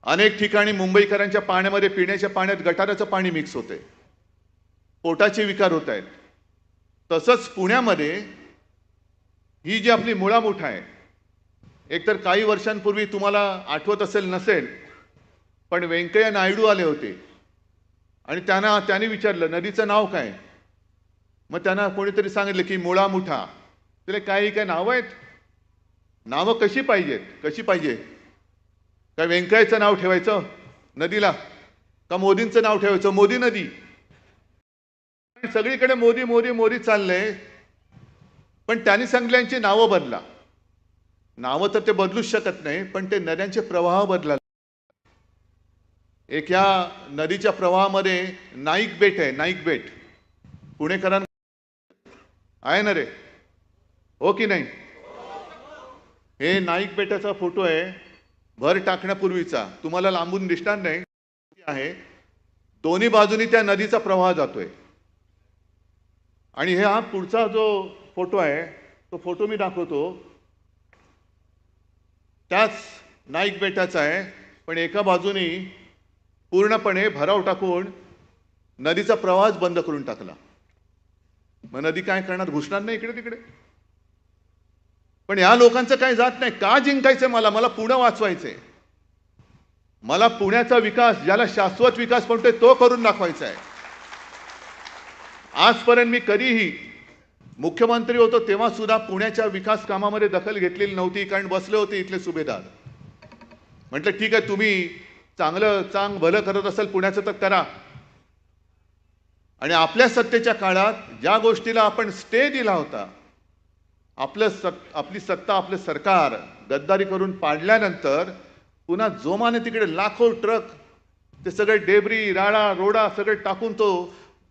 अनेक ठिकाणी मुंबईकरांच्या पाण्यामध्ये पिण्याच्या पाण्यात गटाराचं पाणी मिक्स होते, पोटाचे विकार होत आहेत. तसंच पुण्यामध्ये ही जी आपली मुळामुठ आहे, एकतर काही वर्षांपूर्वी तुम्हाला आठवत असेल नसेल, पण व्यंकय्या नायडू आले होते आणि त्यांनी विचारलं नदीचं नाव काय. मग त्यांना कोणीतरी सांगितलं की मुळामुठा. तिला काही काय नावं आहेत, नावं कशी पाहिजे. काय व्यंकय्याचं नाव ठेवायचं नदीला, का मोदींचं नाव ठेवायचं मोदी नदी. सगळीकडे मोदी मोदी मोदी चाललंय, पण त्यांनी सांगितल्यांची नावं बदला. नावं तर ते बदलूच शकत नाही, पण ते नद्यांचे प्रवाह बदला. एक ह्या नदीच्या प्रवाहामध्ये नाईक बेट आहे, नाईक बेट पुणेकरांना आहे ना रे, हो की नाही. हे नाईक बेटाचा फोटो आहे, भर टाकण्यापूर्वीचा. तुम्हाला लांबून दिसणार नाही आहे. दोन्ही बाजूनी त्या नदीचा प्रवाह जातोय. आणि हा पुढचा जो फोटो आहे तो फोटो मी दाखवतो, त्याच नाईक बेटाचा आहे, पण एका बाजूनी पूर्णपणे भराव टाकून नदीचा प्रवाहच बंद करून टाकला. मग नदी काय करणार, घुसणार नाही इकडे तिकडे. पण या लोकांचं काय जात नाही. का जिंकायचंय मला पुणे वाचवायचंय. मला पुण्याचा विकास, ज्याला शाश्वत विकास म्हणतोय, तो करून दाखवायचा आहे. आजपर्यंत मी कधीही मुख्यमंत्री होतो तेव्हा सुद्धा पुण्याच्या विकास कामामध्ये दखल घेतलेली नव्हती, कारण बसले होते इथले सुभेदार. म्हटलं ठीक आहे, तुम्ही चांग भलं करत असाल पुण्याचं तर करा. आणि आपल्या सत्तेच्या काळात ज्या गोष्टीला आपण स्टे दिला होता, आपली सत्ता, आपलं सरकार गद्दारी करून पाडल्यानंतर पुन्हा जोमाने तिकडे लाखो ट्रक ते सगळे डेब्री राडा रोडा सगळे टाकून तो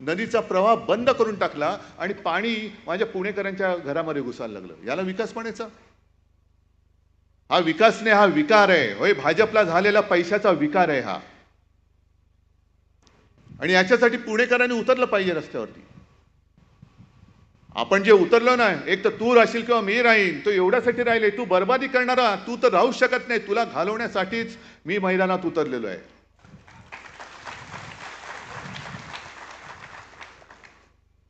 नदीचा प्रवाह बंद करून टाकला आणि पाणी माझ्या पुणेकरांच्या घरामध्ये घुसायला लागलं. याला विकास म्हणायचा? हा विकास नाही, हा विकार आहे. होय, भाजपला झालेला पैशाचा विकार आहे हा. आणि याच्यासाठी पुणेकरांनी उतरलं पाहिजे रस्त्यावरती. आपण जे उतरलो ना, एक तर तू राहशील किंवा मी राहीन, तो एवढ्यासाठी राहिले. तू बर्बादी करणारा, तू तर राहू शकत नाही. तुला घालवण्यासाठीच मी मैदानात उतरलेलो आहे.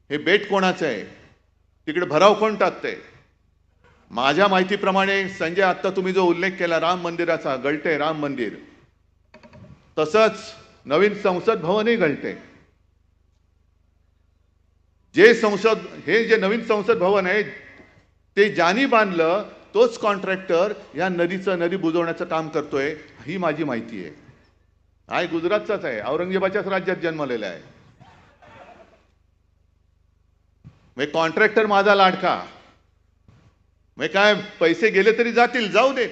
हे बेट कोणाचं आहे, तिकडे भराव कोण टाकतंय? माझ्या माहितीप्रमाणे संजय, आत्ता तुम्ही जो उल्लेख केला राम मंदिराचा, गळते राम मंदिर, तसंच नवीन संसद भवनही गळते. जे नवीन संसद भवन आहे ते ज्यांनी बांधलं तोच कॉन्ट्रॅक्टर या नदी बुजवण्याचं काम करतोय, ही माझी माहिती आहे. हा गुजरातचाच आहे, औरंगजेबाच्याच राज्यात जन्मलेला आहे. मग कॉन्ट्रॅक्टर माझा लाडका. मग काय, पैसे गेले तरी जातील, जाऊ दे,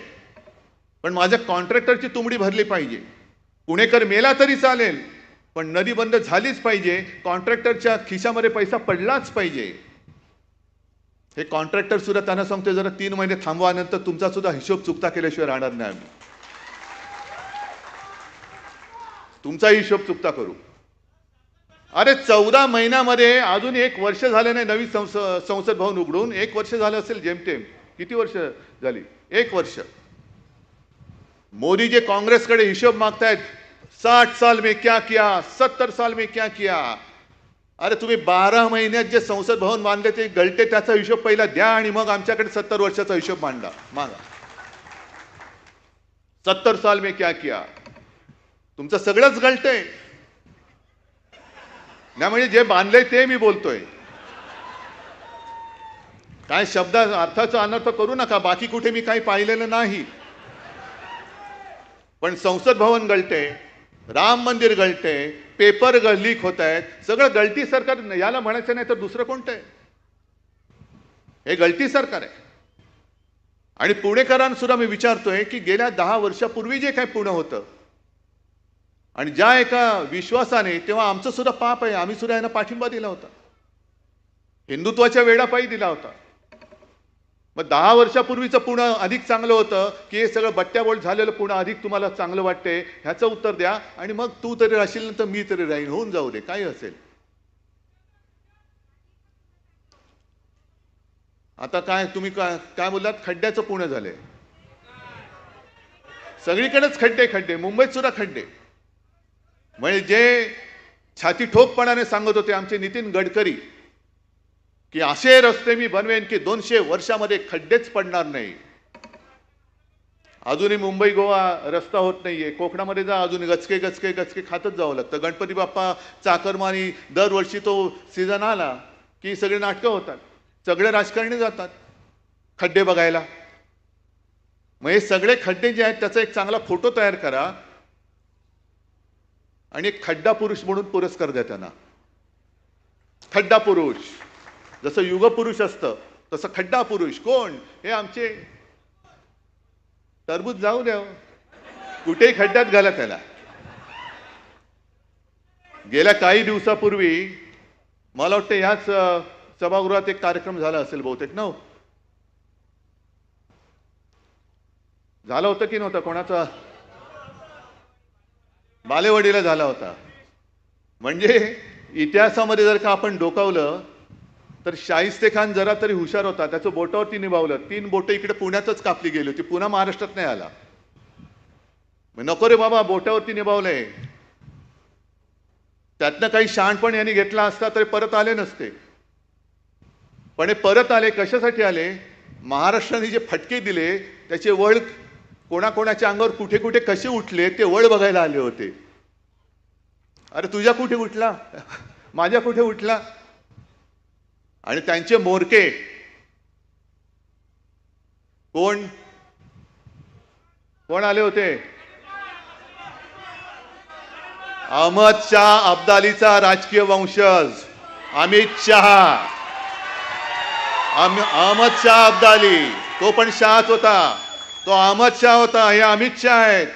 पण माझ्या कॉन्ट्रॅक्टरची तुंबडी भरली पाहिजे. पुणेकर मेला तरी चालेल, पण नदी बंद झालीच पाहिजे. कॉन्ट्रॅक्टरच्या खिशामध्ये पैसा पडलाच पाहिजे. हे कॉन्ट्रॅक्टर सुद्धा त्यांना सांगतो, जरा 3 महिने थांबवा, नंतर तुमचा सुद्धा हिशोब चुकता केल्याशिवाय राहणार नाही आम्ही. तुमचा हिशोब चुकता करू. अरे 14 महिन्यामध्ये अजून 1 वर्ष झालं नाही नवीन संसद भवन उघडून. 1 वर्ष झालं असेल जेमतेम. किती वर्ष झाली? 1 वर्ष. मोदी जे काँग्रेसकडे हिशोब मागतायत, 60 साल में क्या किया, 70 साल में क्या किया. अरे तुम्ही 12 महिन्यात जे संसद भवन बांधले ते गळते, त्याचा हिशोब पहिला द्या आणि मग आमच्याकडे 70 वर्षाचा हिशोब मागा. 70 साल में क्या किया. तुमचं सगळंच गळतंय ना. म्हणजे जे बांधलंय ते मी बोलतोय. काय शब्द अर्थाचा अनर्थ करू नका, बाकी कुठे मी काही पाहिलेलं नाही. पण संसद भवन गळते, राम मंदिर गळते, पेपर लीक होत आहेत. सगळं गळती सरकार. याला म्हणायचं नाही तर दुसरं कोणतं आहे? हे गळती सरकार आहे. आणि पुणेकरांना सुद्धा मी विचारतोय की गेल्या 10 वर्षापूर्वी जे काही पुणे होतं आणि ज्या एका विश्वासाने, तेव्हा आमचं सुद्धा पाप आहे, आम्ही सुद्धा यांना पाठिंबा दिला होता, हिंदुत्वाच्या वेडापायी दिला होता. मग 10 वर्षापूर्वीचं पुणे अधिक चांगलं होतं की हे सगळं बट्ट्याबोळ झालेलं पुणे अधिक तुम्हाला चांगलं वाटते? ह्याचं उत्तर द्या. आणि मग तू तरी राहशील नंतर मी तरी राहीन, होऊन जाऊ दे, काही असेल. आता काय तुम्ही काय बोललात? खड्ड्याचं पुणे झालंय. सगळीकडेच खड्डे खड्डे, मुंबईत सुद्धा खड्डे. म्हणजे जे छाती ठोकपणाने सांगत होते आमचे नितीन गडकरी की असे रस्ते मी बनवेन की 200 वर्षामध्ये खड्डेच पडणार नाही. अजूनही मुंबई गोवा रस्ता होत नाहीये. कोकणामध्ये जा, अजून गचके गचके गचके खातच जावं लागतं. गणपती बाप्पा चाकरमानी दरवर्षी तो सीझन आला की सगळे नाटकं होतात, सगळे राजकारणी जातात खड्डे बघायला. मग हे सगळे खड्डे जे आहेत त्याचा एक चांगला फोटो तयार करा आणि एक खड्डा पुरुष म्हणून पुरस्कार द्या त्यांना. खड्डा पुरुष, जसं युग पुरुष असतं तसं खड्डा पुरुष कोण? हे आमचे टरबूज जाऊ द्या, कुठेही खड्ड्यात घाला त्याला. गेल्या काही दिवसापूर्वी मला वाटतं ह्याच सभागृहात एक कार्यक्रम झाला असेल बहुतेक ना, झाला होता की नव्हता? कोणाचा? बालेवाडीला झाला होता. म्हणजे इतिहासामध्ये जर का आपण डोकावलं तर शाहिस्ते खान जरा तरी हुशार होता, त्याचं बोटावरती निभावलं. 3 बोटं इकडे पुण्यातच कापली गेली होती, पुन्हा महाराष्ट्रात नाही आला. नको रे बाबा, बोटावरती निभावलंय. त्यातनं काही शहाणपण यांनी घेतला असता तरी परत आले नसते. पण हे परत आले कशासाठी आले? महाराष्ट्राने जे फटके दिले त्याचे वळ कोणाकोणाच्या अंगावर कुठे कुठे कसे उठले ते वळ बघायला आले होते. अरे तुझ्या कुठे उठला, माझ्या कुठे उठला? आणि त्यांचे मोरके कोण कोण आले होते? अहमद शाह अब्दालीचा राजकीय वंशज अमित शहा. अहमद शाह अब्दाली, तो पण शहाच होता, तो अहमद शाह होता, हे अमित शाह आहेत.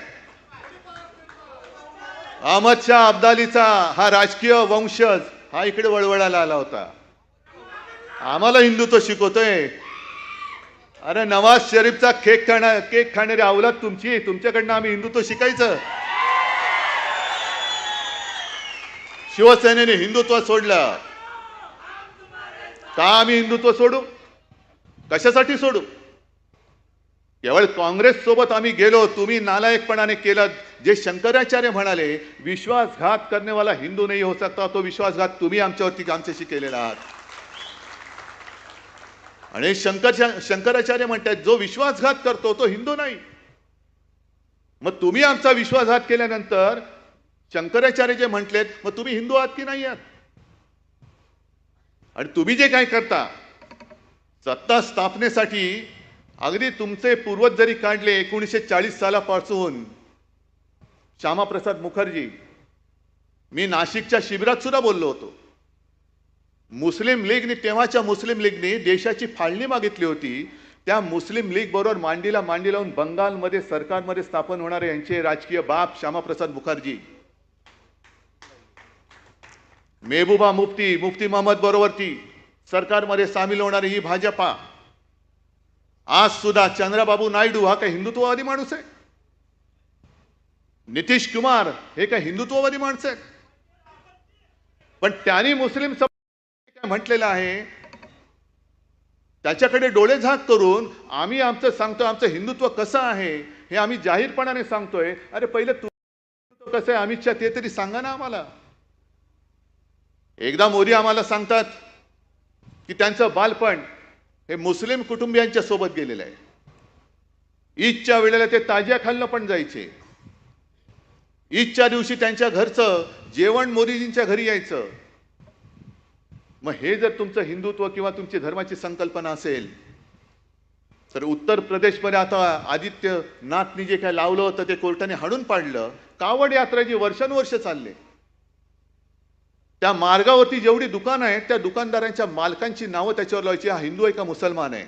अहमद शाह अब्दालीचा हा राजकीय वंशज हा इकडे वळवळायला आला होता. आम्हाला हिंदुत्व शिकवतोय. अरे नवाज शरीफचा केक खाणारी अवलाद तुमची, तुमच्याकडनं आम्ही हिंदुत्व शिकायचं? शिवसेनेने हिंदुत्व सोडलं का? आम्ही हिंदुत्व सोडू? कशासाठी सोडू? केवळ काँग्रेस सोबत आम्ही गेलो, तुम्ही नालायकपणाने केलं. जे शंकराचार्य म्हणाले विश्वासघात करनेवाला हिंदू नाही हो सकता, तो विश्वासघात तुम्ही आमच्याशी केलेला आहात. आणि शंकराचार्य म्हणतात जो विश्वासघात करतो तो हिंदू नाही. मग तुम्ही आमचा विश्वासघात केल्यानंतर शंकराचार्य जे म्हटलेत, मग तुम्ही हिंदू आहात की नाही आहात? आणि तुम्ही जे काय करता सत्ता स्थापनेसाठी, अगदी तुमचे पूर्वज जरी काढले 1940 सालापासून, श्यामाप्रसाद मुखर्जी, मी नाशिकच्या शिबिरात सुद्धा बोललो होतो. मुस्लिम लीगने, तेव्हाच्या मुस्लिम लीगने देशाची फाळणी मागितली होती. त्या मुस्लिम लीग बरोबर मांडीला मांडी लावून बंगालमध्ये सरकारमध्ये स्थापन होणारे यांचे राजकीय बाप श्यामाप्रसाद मुखर्जी, मेहबूबा मुफ्ती, मुफ्ती मोहम्मद बरोबरती सरकारमध्ये सामील होणारी ही भाजपा. आज सुद्धा चंद्रबाबू नायडू हा काय हिंदुत्ववादी माणूस आहे? नितीश कुमार हे काय हिंदुत्ववादी माणसं आहेत? पण त्यांनी मुस्लिम काय म्हटलेलं आहे त्याच्याकडे डोळे झाक करून आम्ही आमचं सांगतो, आमचं हिंदुत्व कसं आहे हे आम्ही जाहीरपणाने सांगतोय. अरे पहिले तू कसं आहे अमित शहा ते तरी सांगा ना आम्हाला. एकदा मोदी आम्हाला सांगतात की त्यांचं बालपण हे मुस्लिम कुटुंबियांच्या सोबत गेलेलं आहे. ईदच्या वेळेला ते ताजिया खाल्लं पण जायचे. ईदच्या दिवशी त्यांच्या घरचं जेवण मोदीजींच्या घरी यायचं. मग हे जर तुमचं हिंदुत्व किंवा तुमची धर्माची संकल्पना असेल तर उत्तर प्रदेशमध्ये आता आदित्यनाथनी जे काय लावलं होतं ते कोर्टाने हाणून पाडलं. कावड यात्रा जी वर्षानुवर्ष चालले, त्या मार्गावरती जेवढी दुकानं आहेत त्या दुकानदारांच्या मालकांची नावं त्याच्यावर लावायची, हा हिंदू आहे का मुसलमान आहे.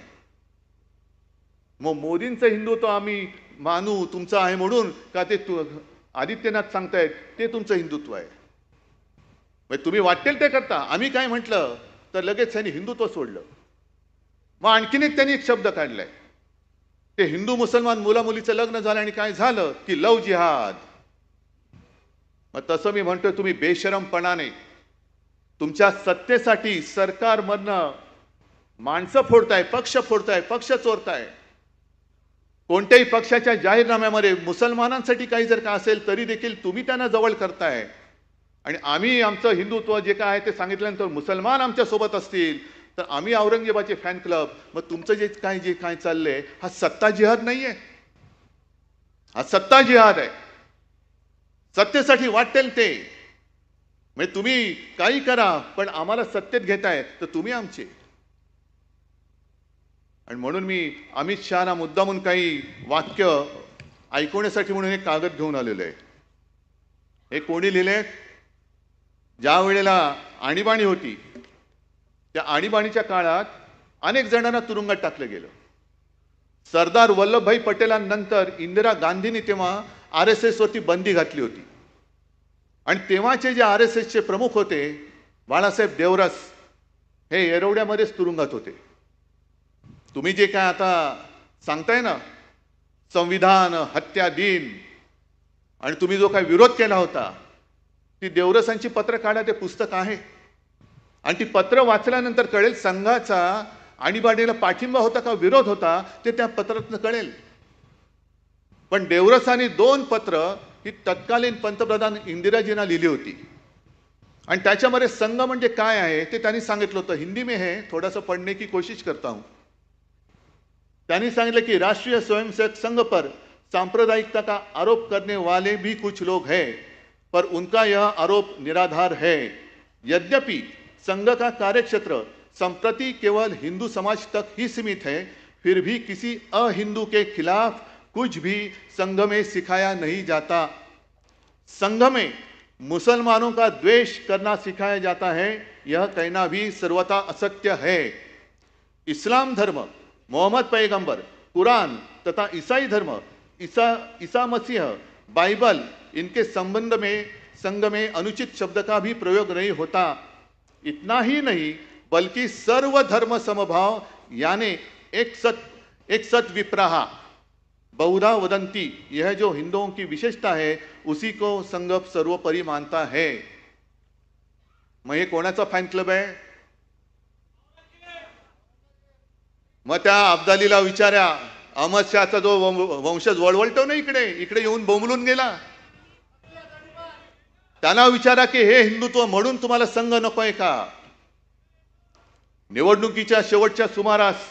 मग मोदींचं हिंदुत्व आम्ही मानू तुमचं आहे म्हणून का ते आदित्यनाथ सांगतायत ते तुमचं हिंदुत्व आहे? तुम्ही वाटेल ते करता. आम्ही काय म्हटलं तर लगेच त्यांनी हिंदुत्व सोडलं. मग आणखीन एक त्यांनी एक शब्द काढलाय, ते हिंदू मुसलमान मुला मुलीचं लग्न झालं आणि काय झालं की लव जिहाद. मग तसं मी म्हणतोय तुम्ही बेशरमपणाने तुमच्या सत्तेसाठी सरकारमधनं माणसं फोडताय, पक्ष फोडताय, पक्ष चोरताय. कोणत्याही पक्षाच्या जाहीरनाम्यामध्ये मुसलमानांसाठी काही जर का असेल तरी देखील तुम्ही त्यांना जवळ करताय आणि आम्ही आमचं हिंदुत्व जे काय आहे ते सांगितल्यानंतर मुसलमान आमच्या सोबत असतील तर आम्ही औरंगजेबाचे फॅन क्लब. मग तुमचं जे काय चाललंय हा सत्ता जिहाद नाहीये, हा सत्ता जिहाद आहे. सत्तेसाठी वाटेल ते म्हणजे तुम्ही काही करा पण आम्हाला सत्तेत घेताय तर तुम्ही आमचे. आणि म्हणून मी अमित शहाना मुद्दामून काही वाक्य ऐकवण्यासाठी म्हणून हे कागद घेऊन आलेलो आहे. हे कोणी लिहिले? ज्या वेळेला आणीबाणी होती त्या आणीबाणीच्या काळात अनेक जणांना तुरुंगात टाकलं गेलं. सरदार वल्लभभाई पटेलांनंतर इंदिरा गांधींनी तेव्हा RSS वरती बंदी घातली होती आणि तेव्हाचे जे RSSचे प्रमुख होते बाळासाहेब देवरस हे येरवड्यामध्येच तुरुंगात होते. तुम्ही जे काय आता सांगताय ना संविधान हत्या दिन आणि तुम्ही जो काय विरोध केला होता ती देवरसांची पत्र काढा, ते पुस्तक आहे आणि ती पत्र वाचल्यानंतर कळेल संघाचा आणीबाणीला पाठिंबा होता का विरोध होता ते त्या पत्रातून कळेल. पण देवरसांनी 2 पत्र ही तत्कालीन पंतप्रधान इंदिराजींना लिहिली होती आणि त्याच्यामध्ये संघ म्हणजे काय आहे ते त्यांनी सांगितलं होतं. हिंदी में है, थोड़ा सा पढ़ने की कोशिश करता हूं. त्यांनी सांगितलं की राष्ट्रीय स्वयंसेवक संघ पर सांप्रदायिकता का आरोप करने वाले भी कुछ लोग हैं पर उनका यह आरोप निराधार है. यद्यपि संघ का कार्यक्षेत्र संप्रति केवल हिंदू समाज तक ही सीमित है फिर भी किसी अहिंदू के खिलाफ कुछ भी संघ में सिखाया नहीं जाता. संघ में मुसलमानों का द्वेष करना सिखाया जाता है, यह कहना भी सर्वथा असत्य है. इस्लाम धर्म, मोहम्मद पैगंबर, कुरान तथा ईसाई धर्म, ईसा मसीह, बाइबल इनके संघ में अनुचित शब्द का भी प्रयोग नहीं होता. इतना ही नहीं बल्कि सर्व धर्म समभाव यानी एक सत विप्रहा बहुधा वदंती, यह जो हिंदुओं की विशेषता है उसी को संघ सर्वोपरि मानता है. मग हे कोणाचा फॅन क्लब आहे? मग त्या अब्दालीला विचारा, अहमद शहाचा जो वंशज वळवळतो ना इकडे येऊन बोंबलून गेला, त्यांना विचारा की हे हिंदुत्व म्हणून तुम्हाला संघ नकोय का? निवडणुकीच्या शेवटच्या सुमारास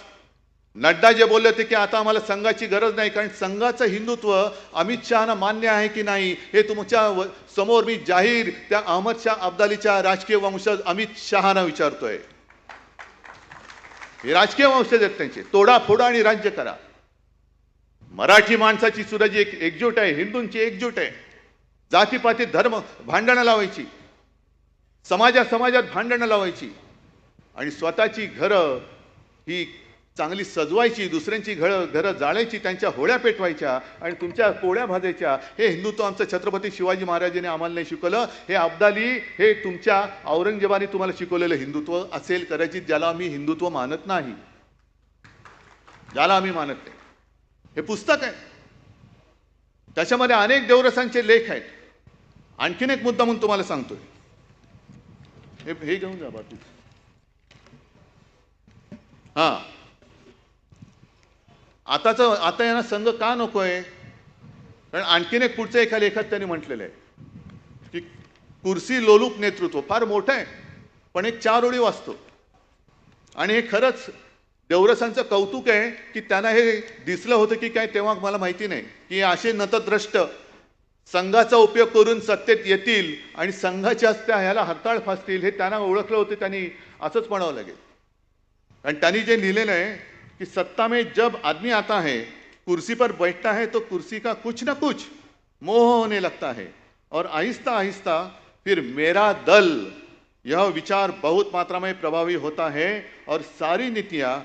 नड्डा जे बोलले होते की आता आम्हाला संघाची गरज नाही कारण संघाचं हिंदुत्व अमित शहाना मान्य आहे की नाही हे तुमच्या समोर मी जाहीर त्या अहमद शाह अब्दालीच्या राजकीय वंशज अमित शहाना विचारतोय. हे राजकीय वंशज आहेत त्यांचे. तोडा फोडा आणि राज्य करा. मराठी माणसाची सुद्धा जी एकजूट आहे, हिंदूंची एकजूट आहे. जातीपाती धर्म भांडणं लावायची, समाजात भांडणं लावायची आणि स्वतःची घरं ही चांगली सजवायची, दुसऱ्यांची घरं जाळायची, त्यांच्या होळ्या पेटवायच्या आणि तुमच्या पोळ्या भाजायच्या. हे हिंदुत्व आमचं छत्रपती शिवाजी महाराजांनी आम्हाला नाही शिकवलं. हे अब्दाली, हे तुमच्या औरंगजेबाने तुम्हाला शिकवलेलं हिंदुत्व असेल कदाचित ज्याला आम्ही हिंदुत्व मानत नाही, ज्याला आम्ही मानत नाही. हे पुस्तक आहे, त्याच्यामध्ये अनेक देवरसांचे लेख आहेत. आणखीन एक मुद्दा म्हणून तुम्हाला सांगतोय, हे घेऊन जा बाकी. आता यांना संघ का नकोय? कारण आणखीन एक पुढच्या एका लेखात त्यांनी म्हटलेलं आहे की कुर्सी लोलूप नेतृत्व फार मोठं आहे पण एक 4 ओळी वाचतो आणि हे खरंच देवरसांचं कौतुक आहे की त्यांना हे दिसलं होतं की काय तेव्हा मला माहिती नाही की असे नतद्रष्ट संघाचा उपयोग करून सत्तेत येतील आणि संघाच्या त्या ह्याला हरताळ फासतील हे त्यांना ओळखलं होतं. त्यांनी असंच म्हणावं लागेल. आणि त्यांनी जे लिहिलेलं आहे कि सत्ता में जब आदमी आता है, कुर्सी पर बैठता है तो कुर्सी का कुछ न कुछ मोह होने लगता है और आहिस्ता आहिस्ता फिर मेरा दल यह विचार बहुत मात्रा में प्रभावी होता है और सारी नीतियां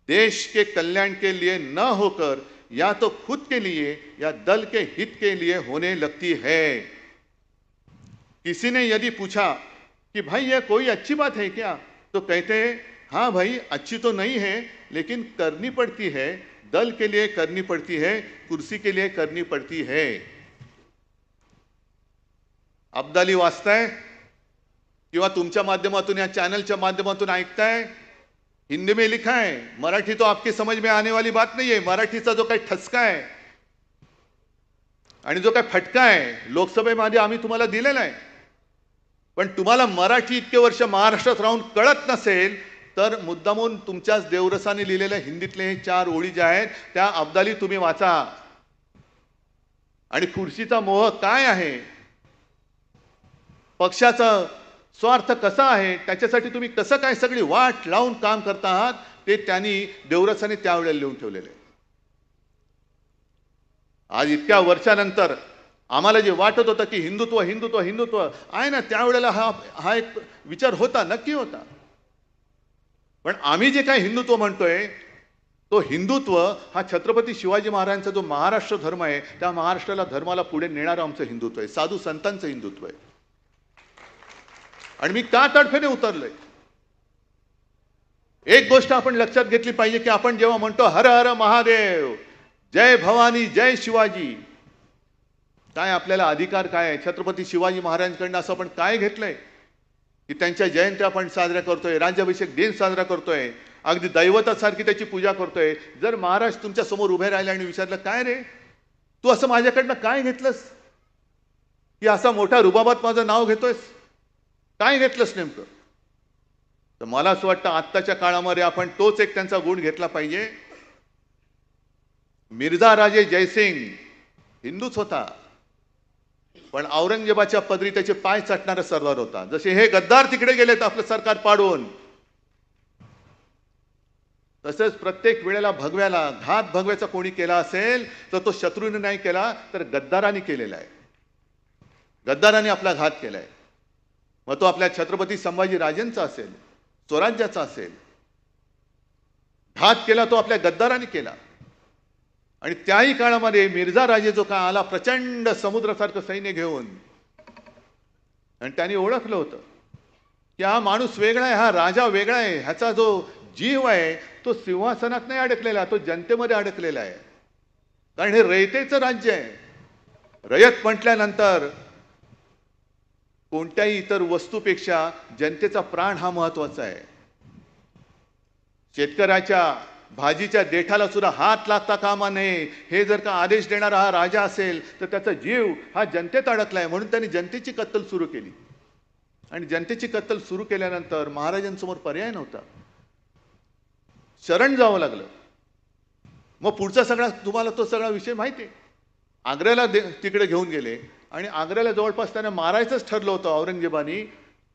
देश के कल्याण के लिए न होकर या तो खुद के लिए या दल के हित के लिए होने लगती है. किसी ने यदि पूछा कि भाई यह कोई अच्छी बात है क्या, तो कहते हैं हाँ भाई अच्छी तो नहीं है लेकिन करनी पड़ती है, दल के लिए करनी पड़ती है, कुर्सी के लिए करनी पड़ती है. अब्दाली वाचताय किंवा तुमच्या माध्यमातून या चॅनलच्या माध्यमातून ऐकताय हिंदी में लिखा है, मराठी तो आपकी समझ में आने वाली बात नहीं है. मराठीचा जो काही ठसका आहे आणि जो काही फटका आहे लोकसभेमध्ये आम्ही तुम्हाला दिलेला आहे. पण तुम्हाला मराठी इतके वर्ष महाराष्ट्रात राहून कळत नसेल तर मुद्दामून तुमच्याच देवरसाने लिहिलेल्या हिंदीतले हे 4 ओळी ज्या आहेत त्या अब्दाली तुम्ही वाचा. आणि खुर्चीचा मोह काय आहे, पक्षाचा स्वार्थ कसा आहे, त्याच्यासाठी तुम्ही कसं काय सगळी वाट लावून काम करता आहात ते त्यांनी देवरसाने त्यावेळेला लिहून ठेवलेले. आज इतक्या वर्षानंतर आम्हाला जे वाटत होतं की हिंदुत्व हिंदुत्व हिंदुत्व आहे ना, त्यावेळेला हा एक विचार होता, नक्की होता. पण आम्ही जे काही हिंदुत्व म्हणतोय तो हिंदुत्व हा छत्रपती शिवाजी महाराजांचा जो महाराष्ट्र धर्म आहे त्या महाराष्ट्राला धर्माला पुढे नेणारं आमचं हिंदुत्व आहे, साधू संतांचं हिंदुत्व आहे. आणि मी का तडफेने उतरलोय, एक गोष्ट आपण लक्षात घेतली पाहिजे की आपण जेव्हा म्हणतो हर हर महादेव, जय भवानी, जय शिवाजी, काय आपल्याला अधिकार काय आहे? छत्रपती शिवाजी महाराजांकडून असं आपण काय घेतलंय की त्यांच्या जयंत्या आपण साजऱ्या करतोय, राज्याभिषेक दिन साजरा करतोय, अगदी दैवतासारखी त्याची पूजा करतोय. जर महाराज तुमच्या समोर उभे राहिले आणि विचारलं काय रे तू असं माझ्याकडनं काय घेतलंस की असा मोठा रुबाबात माझं नाव घेतोयस, काय घेतलंस नेमकं? तर मला असं वाटतं आत्ताच्या काळामध्ये आपण तोच एक त्यांचा गुण घेतला पाहिजे. मिर्झा राजे जयसिंग हिंदूच होता पण औरंगजेबाच्या पदरी त्याचे पाय चाटणारा सरदार होता. जसे हे गद्दार तिकडे गेलेत आपलं सरकार पाडून, तसंच प्रत्येक वेळेला भगव्याला घात भगव्याचा कोणी केला असेल तर तो शत्रूने नाही केला तर गद्दारांनी केलेला आहे. गद्दारांनी आपला घात केलाय. मग तो आपल्या छत्रपती संभाजी राजेंचा असेल, स्वराज्याचा असेल, घात केला तो आपल्या गद्दारांनी केला. आणि त्याही काळामध्ये मिर्झा राजे जो का आला प्रचंड समुद्रासारखं सैन्य घेऊन, आणि त्यांनी ओळखलं होतं की हा माणूस वेगळा आहे, हा राजा वेगळा आहे, ह्याचा जो जीव आहे तो सिंहासनात नाही अडकलेला, तो जनतेमध्ये अडकलेला आहे. कारण हे रयतेचं राज्य आहे. रयत म्हटल्यानंतर कोणत्याही इतर वस्तूपेक्षा जनतेचा प्राण हा महत्वाचा आहे. शेतकऱ्याच्या भाजीच्या देठाला सुद्धा हात लागता कामा नये, हे जर का आदेश देणारा हा राजा असेल तर त्याचा जीव हा जनतेत अडकलाय. म्हणून त्यांनी जनतेची कत्तल सुरू केली. आणि जनतेची कत्तल सुरू केल्यानंतर महाराजांसमोर पर्याय नव्हता, शरण जावं लागलं. मग पुढचा सगळा तुम्हाला तो सगळा विषय माहिती आहे. आग्र्याला तिकडे घेऊन गेले आणि आग्र्याला जवळपास त्यांना मारायचंच ठरलं होतं औरंगजेबानी,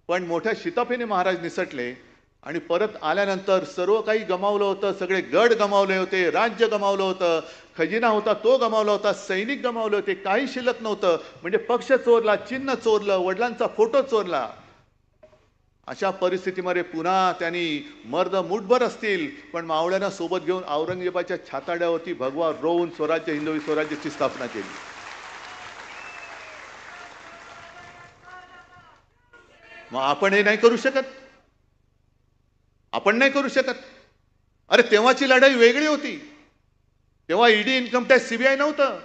पण मोठ्या शिताफीने महाराज निसटले. आणि परत आल्यानंतर सर्व काही गमावलं होतं, सगळे गड गमावले होते, राज्य गमावलं होतं, खजिना होता तो गमावला होता, सैनिक गमावले होते, काही शिल्लक नव्हतं. म्हणजे पक्ष चोरला, चिन्ह चोरलं, वडिलांचा फोटो चोरला. अशा परिस्थितीमध्ये पुन्हा त्यांनी मर्द मुठभर असतील पण मावळ्यांना सोबत घेऊन औरंगजेबाच्या छाताड्यावरती भगवा रोवून स्वराज्य, हिंदवी स्वराज्याची स्थापना केली. मग आपण हे नाही करू शकत? आपण नाही करू शकत? अरे तेव्हाची लढाई वेगळी होती. तेव्हा ईडी, इन्कम टॅक्स, सीबीआय नव्हतं.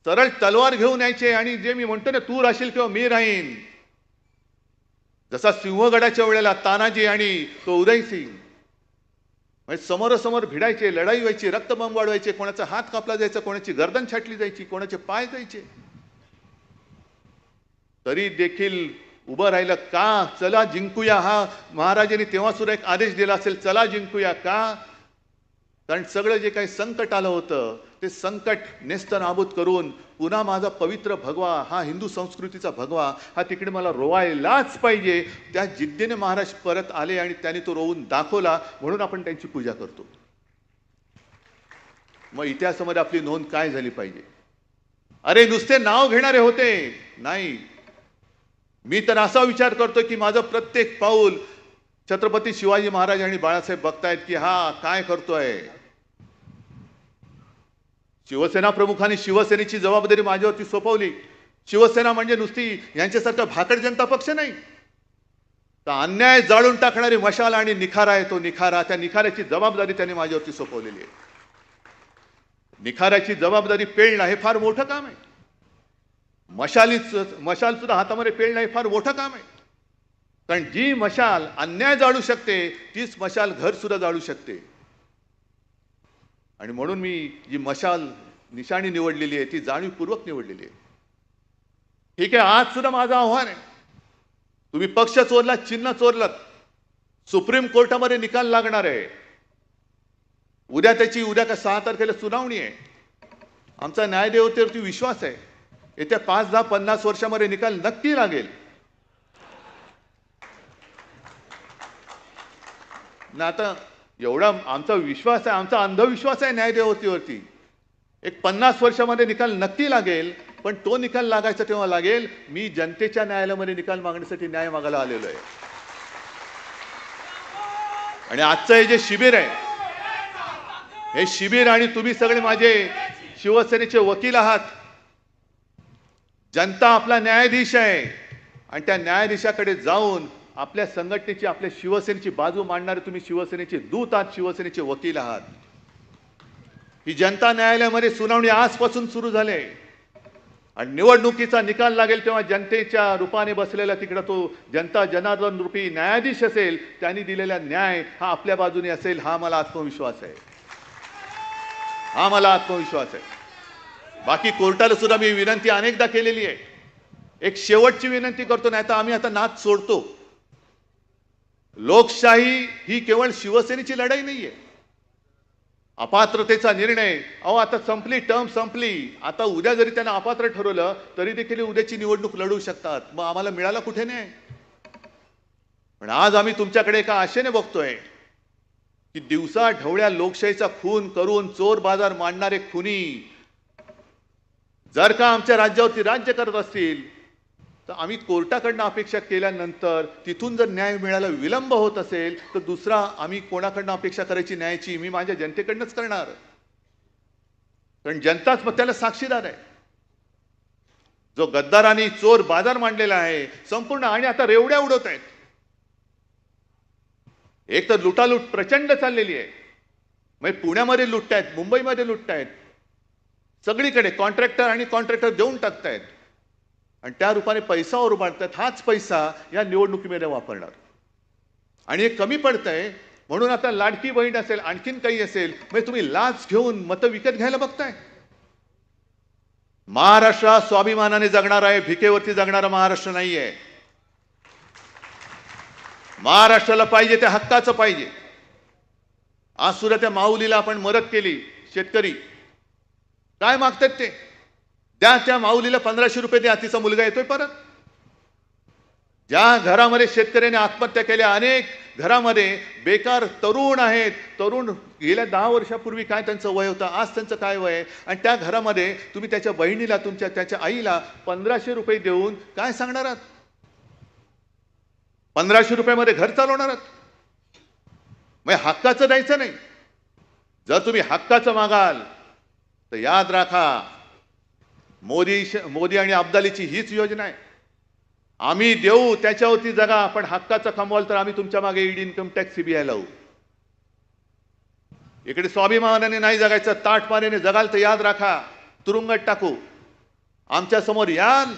सरळ तलवार घेऊन यायचे आणि जे मी म्हणतो ना तू राहशील किंवा मी राहीन, जसा सिंहगडाच्या वेळेला तानाजी आणि तो उदयसिंग म्हणजे समोरासमोर भिडायचे, लढाई व्हायची, रक्तबंब वाढवायचे, कोणाचा हात कापला जायचा, कोणाची गर्दन छाटली जायची, कोणाचे पाय जायचे. तरी देखील उभं राहिलं का? चला जिंकूया. हा महाराजांनी तेव्हा सुद्धा एक आदेश दिला असेल, चला जिंकूया. का? कारण सगळं जे काही संकट आलं होतं ते संकट नेस्तनाबूत करून पुन्हा माझा पवित्र भगवा, हा हिंदू संस्कृतीचा भगवा, हा तिकडे मला रोवायलाच पाहिजे. त्या जिद्दीने महाराज परत आले आणि त्यांनी तो रोवून दाखवला. म्हणून आपण त्यांची पूजा करतो. मग इतिहासामध्ये आपली नोंद काय झाली पाहिजे? अरे नुसते नाव घेणारे होते नाही. मी तर असा विचार करतो की माझं प्रत्येक पाऊल छत्रपती शिवाजी महाराज आणि बाळासाहेब बघतायत की हा काय करतोय. शिवसेना प्रमुखांनी शिवसेनेची जबाबदारी माझ्यावरती सोपवली. शिवसेना म्हणजे नुसती यांच्यासारखा भाकड जनता पक्ष नाही, तर अन्याय जाळून टाकणारी मशाल आणि निखारा आहे तो निखारा. त्या निखाऱ्याची जबाबदारी त्यांनी माझ्यावरती सोपवलेली आहे. निखाऱ्याची जबाबदारी पेळणं हे फार मोठं काम आहे. मशाल सुद्धा हातामध्ये पेळणं हे फार मोठं काम आहे. कारण जी मशाल अन्याय जाळू शकते तीच मशाल घर सुद्धा जाळू शकते. आणि म्हणून मी जी मशाल निशाणी निवडलेली आहे ती जाणीवपूर्वक निवडलेली आहे. ठीक आहे, आज सुद्धा माझं आव्हान आहे, तुम्ही पक्ष चोरलात, चिन्ह चोरलात, सुप्रीम कोर्टामध्ये निकाल लागणार आहे. उद्या का 6 तारखेला सुनावणी आहे. आमचा न्यायदेवतेवरती विश्वास आहे, येत्या 5, 10, 50 वर्षामध्ये निकाल नक्की लागेल. ना आता एवढा आमचा विश्वास आहे, आमचा अंधविश्वास आहे न्यायदेवतेवरती. एक 50 वर्षामध्ये निकाल नक्की लागेल, पण तो निकाल लागायचा तेव्हा लागेल. मी जनतेच्या न्यायालयामध्ये निकाल मागण्यासाठी न्याय मागायला आलेलो आहे. आणि आजचं हे जे शिबिर आहे, हे शिबिर आणि तुम्ही सगळे माझे शिवसेनेचे वकील आहात. जनता आपला न्यायाधीश आहे आणि त्या न्यायाधीशाकडे जाऊन आपल्या संघटनेची, आपल्या शिवसेनेची बाजू मांडणारे तुम्ही शिवसेनेचे दूत आहात, शिवसेनेचे वकील आहात. ही जनता न्यायालयामध्ये सुनावणी आजपासून सुरू झाली आणि निवडणुकीचा निकाल लागेल तेव्हा जनतेच्या रूपाने बसलेला तिकडे तो जनता जनार्दन रूपी न्यायाधीश असेल, त्यांनी दिलेला न्याय हा आपल्या बाजूने असेल. हा मला आत्मविश्वास आहे, हा मला आत्मविश्वास आहे. बाकी कोर्टाला सुद्धा मी विनंती अनेकदा केलेली आहे. एक शेवटची विनंती करतो, नाही तर आम्ही आता नाद सोडतो. लोकशाही ही केवळ शिवसेनेची लढाई नाहीये. अपात्रतेचा निर्णय, अहो आता संपली, टर्म संपली. आता उद्या जरी त्यांना अपात्र ठरवलं तरी देखील उद्याची निवडणूक लढवू शकतात. मग आम्हाला मिळाला कुठे नाही. पण आज आम्ही तुमच्याकडे एका आशेने बघतोय की दिवसा ढवळ्या लोकशाहीचा खून करून चोर बाजार मांडणारे खुनी जर का आमच्या राज्यावरती राज्य करत असतील तर आम्ही कोर्टाकडनं अपेक्षा केल्यानंतर तिथून जर न्याय मिळायला विलंब होत असेल तर दुसरा आम्ही कोणाकडनं अपेक्षा करायची न्यायाची? मी माझ्या जनतेकडनंच करणार, कारण जनताच मग त्याला साक्षीदार आहे. जो गद्दारांनी चोर बाजार मांडलेला आहे संपूर्ण, आणि आता रेवड्या उडवत आहेत. एक तर लुटालूट प्रचंड चाललेली आहे. मग पुण्यामध्ये लुटतायत, मुंबईमध्ये लुटतायत, सगळीकडे कॉन्ट्रॅक्टर देऊन टाकतायत आणि त्या रूपाने पैसा उभारतात. हाच पैसा या निवडणुकीमध्ये वापरणार आणि हे कमी पडतंय. म्हणून आता लाडकी बहीण असेल, आणखीन काही असेल, म्हणजे तुम्ही लाच घेऊन मतं विकत घ्यायला बघताय. महाराष्ट्र स्वाभिमानाने जगणार आहे, भिकेवरती जगणारा महाराष्ट्र नाहीये. महाराष्ट्राला पाहिजे ते हक्काचं पाहिजे. आज सुद्धा त्या माऊलीला आपण मदत केली. शेतकरी काय मागतात ते द्या, त्या माऊलीला 1500 रुपये द्या, तिचा मुलगा येतोय परत. ज्या घरामध्ये शेतकऱ्याने आत्महत्या केल्या, अनेक घरामध्ये बेकार तरुण आहेत. तरुण गेल्या 10 वर्षापूर्वी काय त्यांचं वय होतं, आज त्यांचं काय वय आहे, आणि त्या घरामध्ये तुम्ही त्याच्या बहिणीला, त्याच्या आईला 1500 रुपये देऊन काय सांगणार आहात? 1500 रुपयामध्ये घर चालवणार आहात? मग हक्काचं द्यायचं नाही. जर तुम्ही हक्काचं मागाल तर याद राखा, मोदी आणि अब्दालीची हीच योजना आहे. आम्ही देऊ त्याच्यावरती जगा, पण हक्काचं कमवाल तर आम्ही तुमच्या मागे ईडी, इन्कम टॅक्स, सीबीआय लावू. इकडे स्वाभिमानाने नाही जगायचं, ताटमानेने जगाल तर याद राखा तुरुंगात टाकू. आमच्या समोर याल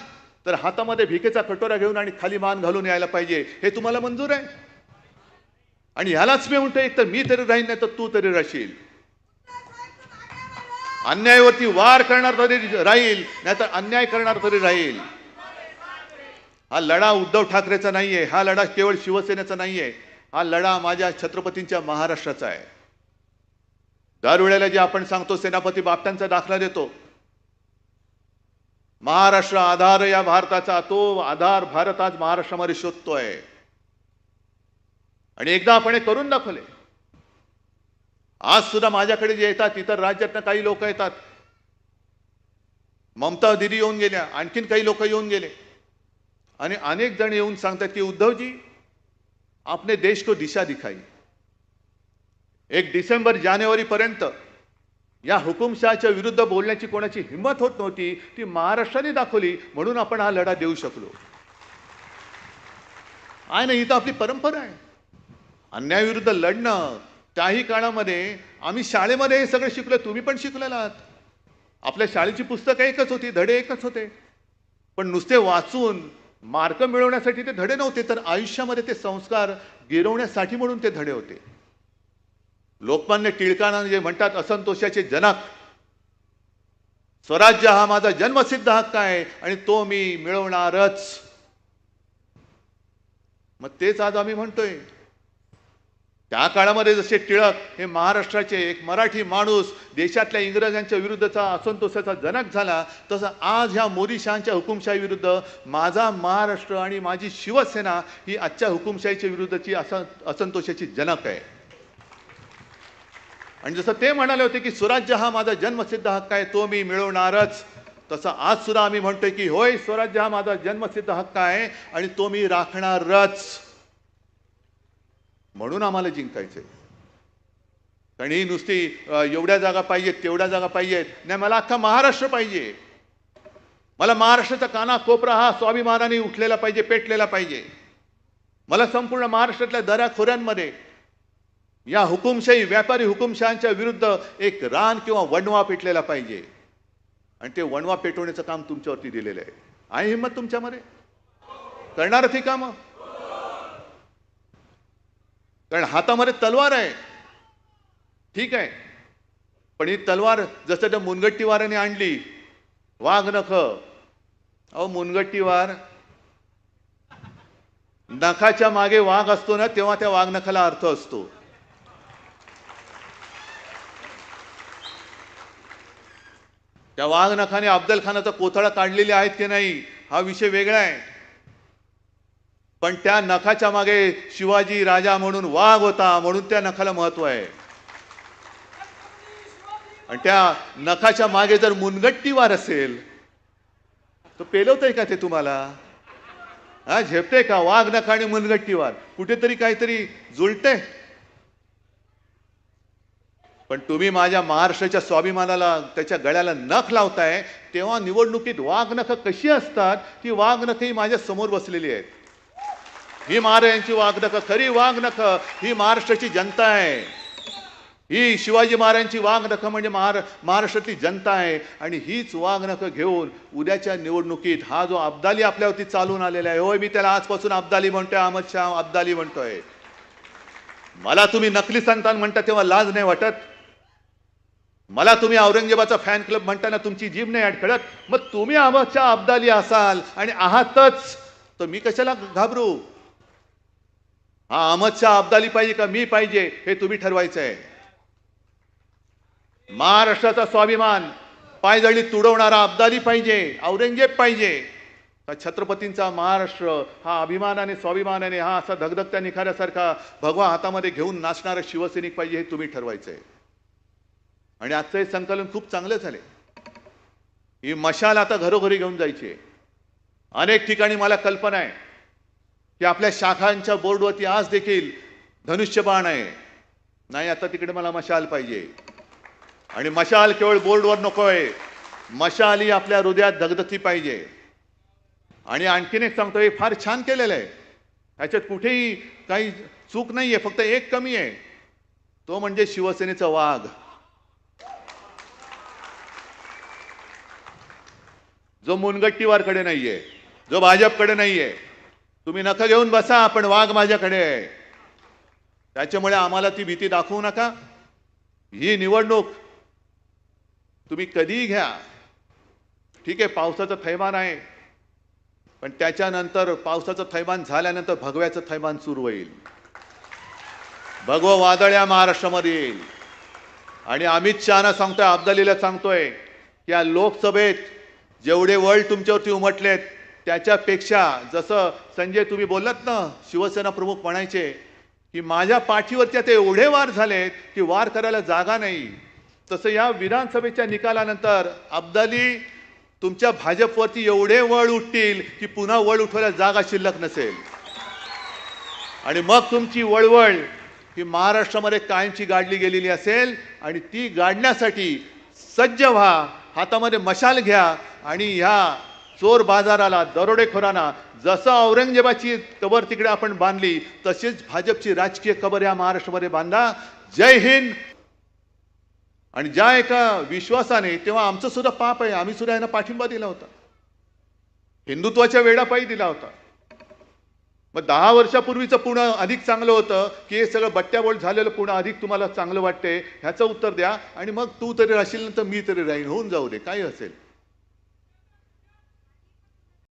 तर हातामध्ये भिकेचा कटोरा घेऊन आणि खाली मान घालून यायला पाहिजे. हे तुम्हाला मंजूर आहे? आणि ह्यालाच मी म्हणतो, एक तर मी तरी राहीन, नाही तर तू तरी राहशील. अन्यायावरती वार करणार तरी राहील, नाहीतर अन्याय करणार तरी राहील. हा लढा उद्धव ठाकरेचा नाहीये, हा लढा केवळ शिवसेनेचा नाहीये, हा लढा माझ्या छत्रपतींच्या महाराष्ट्राचा आहे. दरवेळेला जे आपण सांगतो, सेनापती बापटांचा दाखला देतो, महाराष्ट्र आधार या भारताचा, तो आधार भारत आज महाराष्ट्रामध्ये शोधतोय. आणि एकदा आपण हे करून दाखवले. आज सुद्धा माझ्याकडे जे येतात, इतर राज्यातनं काही लोक येतात. ममता दीदी येऊन गेल्या, आणखीन काही लोक येऊन गेले आणि अनेक जण येऊन सांगतात की उद्धवजी आपने देश को दिशा दिखाई. 1 डिसेंबर जानेवारी पर्यंत या हुकुमशहाच्या विरुद्ध बोलण्याची कोणाची हिंमत होत नव्हती, ती महाराष्ट्राने दाखवली. म्हणून आपण हा लढा देऊ शकलो. आहे ना, ही तर आपली परंपरा आहे, अन्यायाविरुद्ध लढणं. त्याही काळामध्ये आम्ही शाळेमध्ये हे सगळं शिकलो, तुम्ही पण शिकलेला आहात. आपल्या शाळेची पुस्तकं एकच होती, धडे एकच होते, पण नुसते वाचून मार्क मिळवण्यासाठी ते धडे नव्हते, तर आयुष्यामध्ये ते संस्कार गिरवण्यासाठी म्हणून ते धडे होते. लोकमान्य टिळकांना जे म्हणतात असंतोषाचे जनक, स्वराज्य हा माझा जन्मसिद्ध हक्क आहे आणि तो मी मिळवणारच. मग तेच आज आम्ही म्हणतोय. त्या काळामध्ये जसे टिळक हे महाराष्ट्राचे एक मराठी माणूस देशातल्या इंग्रजांच्या विरुद्धचा असंतोषाचा जनक झाला, तसं आज ह्या मोदी शहांच्या हुकुमशाही विरुद्ध माझा महाराष्ट्र आणि माझी शिवसेना ही आजच्या हुकुमशाहीच्या विरुद्धची असंतोषाची जनक आहे. आणि जसं ते म्हणाले होते की स्वराज्य हा माझा जन्मसिद्ध हक्क आहे, तो मी मिळवणारच, तसं आज सुद्धा आम्ही म्हणतोय की होय, स्वराज्य हा माझा जन्मसिद्ध हक्क आहे आणि तो मी राखणारच. म्हणून आम्हाला जिंकायचंय. कारण ही नुसती एवढ्या जागा पाहिजेत, तेवढ्या जागा पाहिजेत नाही, मला अख्खा महाराष्ट्र पाहिजे. मला महाराष्ट्राचा कानाकोपरा हा स्वाभिमानाने उठलेला पाहिजे, पेटलेला पाहिजे. मला संपूर्ण महाराष्ट्रातल्या दऱ्याखोऱ्यांमध्ये या हुकुमशाही व्यापारी हुकुमशहांच्या विरुद्ध एक रान किंवा वणवा पेटलेला पाहिजे. आणि ते वणवा पेटवण्याचं काम तुमच्यावरती दिलेलं आहे. आहे हिंमत तुमच्यामध्ये? करणार ती कामं? कारण हातामध्ये तलवार आहे, ठीक आहे, पण ही तलवार जसं त्या मुनगट्टीवाराने आणली, वाघ नख. अहो मुनगट्टीवार, नखाच्या मागे वाघ असतो ना, तेव्हा त्या वाघ नखाला अर्थ असतो. त्या वाघ नखाने अफजल खानाचा कोथळा काढलेले आहेत की नाही हा विषय वेगळा आहे, पण त्या नखाच्या मागे शिवाजी राजा म्हणून वाघ होता, म्हणून त्या नखाला महत्व आहे. आणि त्या नखाच्या मागे जर मुनगट्टीवार असेल तर पेलवतंय का ते तुम्हाला? हा, झेपते का? वाघ नख आणि मुनगट्टीवार कुठेतरी काहीतरी जुळते. पण तुम्ही माझ्या महाराष्ट्राच्या स्वाभिमानाला त्याच्या गळ्याला नख लावताय, तेव्हा निवडणुकीत वाघ नख कशी असतात? ती वाघ नख ही माझ्या समोर बसलेली आहेत. ही महाराजांची वाघ नख, खरी वाघ नख ही महाराष्ट्राची जनता आहे. ही शिवाजी महाराजांची वाघ नख म्हणजे महाराष्ट्रातली जनता आहे. आणि हीच वाघ नख घेऊन उद्याच्या निवडणुकीत हा जो अब्दाली आपल्यावरती चालून आलेला आहे, होय मी त्याला आजपासून अब्दाली म्हणतोय, अहमद शाह अब्दाली म्हणतोय. मला तुम्ही नकली संतान म्हणता तेव्हा लाज नाही वाटत? मला तुम्ही औरंगजेबाचा फॅन क्लब म्हणताना तुमची जीभ नाही अडखळत? मग तुम्ही अहमद शाह अब्दाली असाल आणि आहातच तर मी कशाला घाबरू? हा अहमद शाह अब्दाली पाहिजे का मी पाहिजे हे तुम्ही ठरवायचं आहे. महाराष्ट्राचा स्वाभिमान पायदळी तुडवणारा अब्दाली पाहिजे, औरंगजेब पाहिजे का छत्रपतींचा महाराष्ट्र हा अभिमानाने स्वाभिमानाने हा असा धगधगत्या निखाऱ्यासारखा भगवा हातामध्ये घेऊन नाचणारा शिवसैनिक पाहिजे हे तुम्ही ठरवायचं आहे. आणि आजचं हे संकलन खूप चांगलं झाले. ही मशाल आता घरोघरी घेऊन जायची आहे. अनेक ठिकाणी मला कल्पना आहे की आपल्या शाखांच्या बोर्डवरती आज देखील धनुष्यबाण आहे. नाही, आता तिकडे मला मशाल पाहिजे. आणि मशाल केवळ बोर्डवर नकोय, मशाल ही आपल्या हृदयात धगधगती पाहिजे. आणि आणखीन एक सांगतो, हे फार छान केलेलं आहे, ह्याच्यात कुठेही काही चूक नाहीये, फक्त एक कमी आहे, तो म्हणजे शिवसेनेचा वाघ. जो मुनगट्टीवारकडे नाहीये, जो भाजपकडे नाहीये. तुम्ही नखं घेऊन बसा, पण वाघ माझ्याकडे आहे. त्याच्यामुळे आम्हाला ती भीती दाखवू नका. ही निवडणूक तुम्ही कधीही घ्या, ठीक आहे, पावसाचं थैमान आहे, पण त्याच्यानंतर पावसाचं थैमान झाल्यानंतर भगव्याचं थैमान सुरू होईल. भगवं वादळ या महाराष्ट्रामध्ये येईल. आणि अमित शहाना सांगतोय, अब्दालीला सांगतोय की या लोकसभेत जेवढे वळ तुमच्यावरती उमटलेत त्याच्यापेक्षा, जसं संजय तुम्ही बोललात ना, शिवसेना प्रमुख म्हणायचे की माझ्या पाठीवरती आता एवढे वार झालेत की वार करायला जागा नाही, तसं या विधानसभेच्या निकालानंतर अब्दाली तुमच्या भाजपवरती एवढे वळ उठतील की पुन्हा वळ उठवायला जागा शिल्लक नसेल. आणि मग तुमची वळवळ ही महाराष्ट्रामध्ये कायमची गाडली गेलेली असेल. आणि ती गाडण्यासाठी सज्ज व्हा, हातामध्ये मशाल घ्या आणि ह्या चोर बाजाराला, दरोडेखोरांना जसं औरंगजेबाची कबर तिकडे आपण बांधली तशीच भाजपची राजकीय कबर या महाराष्ट्रामध्ये बांधा. जय हिंद. आणि ज्या एका विश्वासाने, तेव्हा आमचं सुद्धा पाप आहे, आम्ही सुद्धा यांना पाठिंबा दिला होता. हिंदुत्वाच्या वेडापायी दिला होता. मग 10 वर्षापूर्वीचं पुणे अधिक चांगलं होतं की हे सगळं बट्ट्याबोळ झालेलं पुणे अधिक तुम्हाला चांगलं वाटते, ह्याचं उत्तर द्या. आणि मग तू तरी राहशील तर मी तरी राहीन, होऊन जाऊ दे, काही असेल.